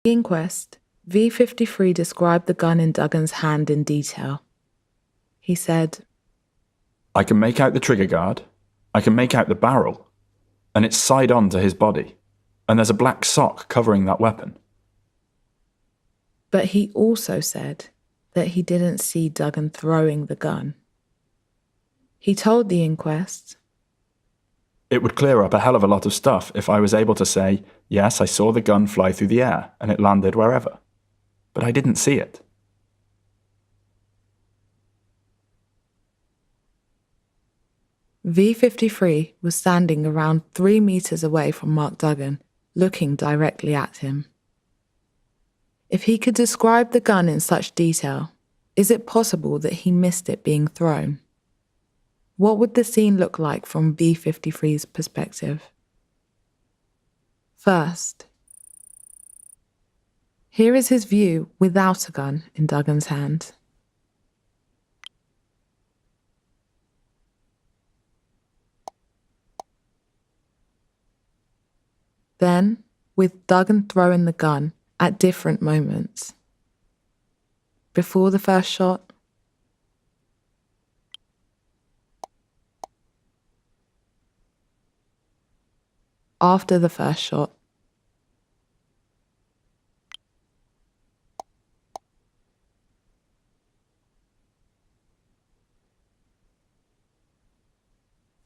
the inquest, V53 described the gun in Duggan's hand in detail. He said, "I can make out the trigger guard, I can make out the barrel, and it's side on to his body, and there's a black sock covering that weapon." But he also said that he didn't see Duggan throwing the gun. He told the inquest, "It would clear up a hell of a lot of stuff if I was able to say, yes, I saw the gun fly through the air and it landed wherever. But I didn't see it." V53 was standing around 3 meters away from Mark Duggan, looking directly at him. If he could describe the gun in such detail, is it possible that he missed it being thrown? What would the scene look like from V53's perspective? First, here is his view without a gun in Duggan's hand. Then, with Duggan throwing the gun at different moments. Before the first shot, after the first shot,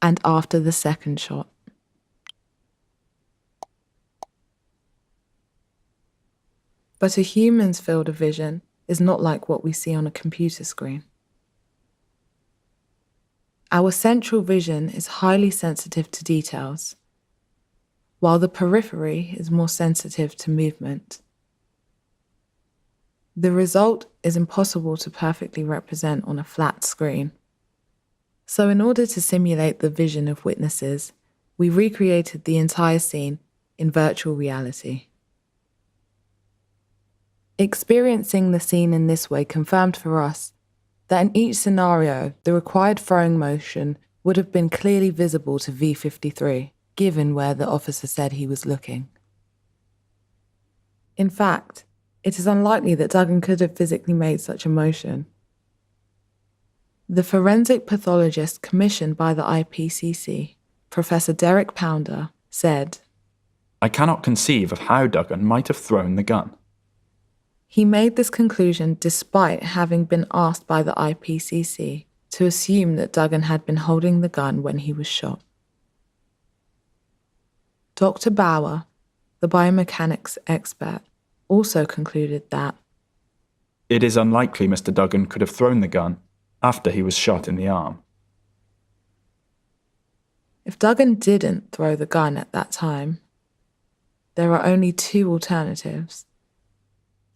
and after the second shot. But a human's field of vision is not like what we see on a computer screen. Our central vision is highly sensitive to details, while the periphery is more sensitive to movement. The result is impossible to perfectly represent on a flat screen. So in order to simulate the vision of witnesses, we recreated the entire scene in virtual reality. Experiencing the scene in this way confirmed for us that in each scenario, the required throwing motion would have been clearly visible to V53, given where the officer said he was looking. In fact, it is unlikely that Duggan could have physically made such a motion. The forensic pathologist commissioned by the IPCC, Professor Derek Pounder, said, "I cannot conceive of how Duggan might have thrown the gun." He made this conclusion despite having been asked by the IPCC to assume that Duggan had been holding the gun when he was shot. Dr. Bauer, the biomechanics expert, also concluded that "It is unlikely Mr. Duggan could have thrown the gun after he was shot in the arm." if Duggan didn't throw the gun at that time, there are only two alternatives.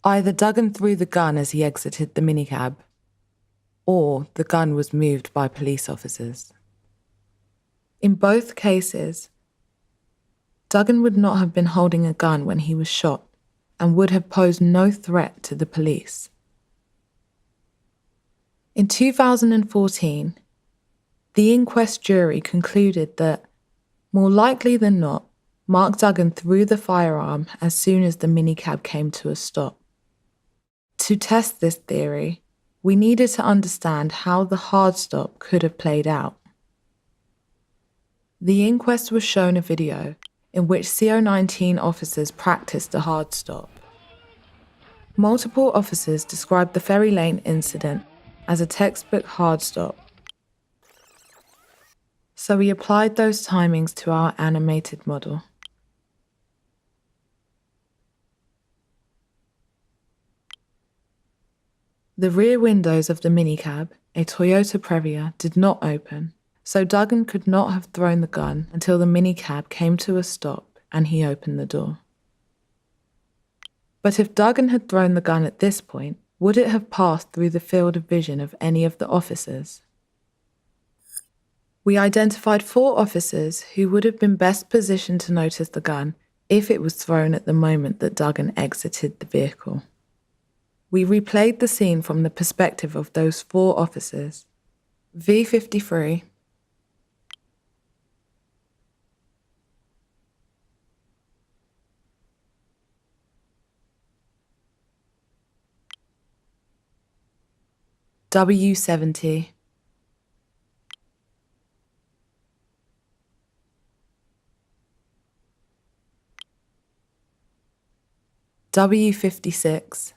Either Duggan threw the gun as he exited the minicab, or the gun was moved by police officers. In both cases, Duggan would not have been holding a gun when he was shot and would have posed no threat to the police. In 2014, the inquest jury concluded that, more likely than not, Mark Duggan threw the firearm as soon as the minicab came to a stop. To test this theory, we needed to understand how the hard stop could have played out. The inquest was shown a video in which CO19 officers practiced a hard stop. Multiple officers described the Ferry Lane incident as a textbook hard stop. So we applied those timings to our animated model. The rear windows of the minicab, a Toyota Previa, did not open, so Duggan could not have thrown the gun until the minicab came to a stop and he opened the door. But if Duggan had thrown the gun at this point, would it have passed through the field of vision of any of the officers? We identified 4 officers who would have been best positioned to notice the gun if it was thrown at the moment that Duggan exited the vehicle. We replayed the scene from the perspective of those 4 officers. V53, W70. W56.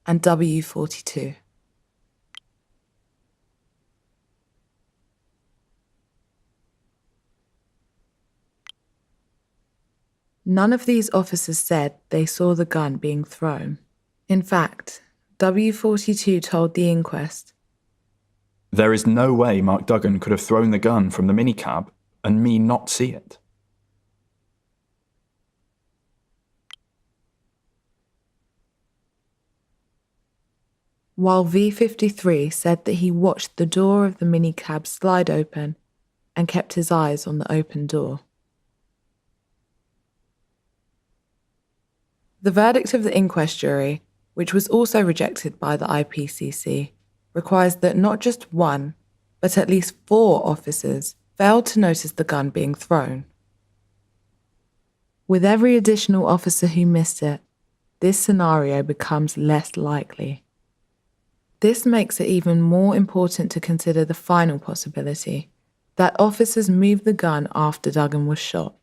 And W42. None of these officers said they saw the gun being thrown. In fact, W42 told the inquest, "There is no way Mark Duggan could have thrown the gun from the minicab and me not see it." while V53 said that he watched the door of the minicab slide open and kept his eyes on the open door. The verdict of the inquest jury, which was also rejected by the IPCC, requires that not just one, but at least 4 officers failed to notice the gun being thrown. With every additional officer who missed it, this scenario becomes less likely. This makes it even more important to consider the final possibility, that officers moved the gun after Duggan was shot.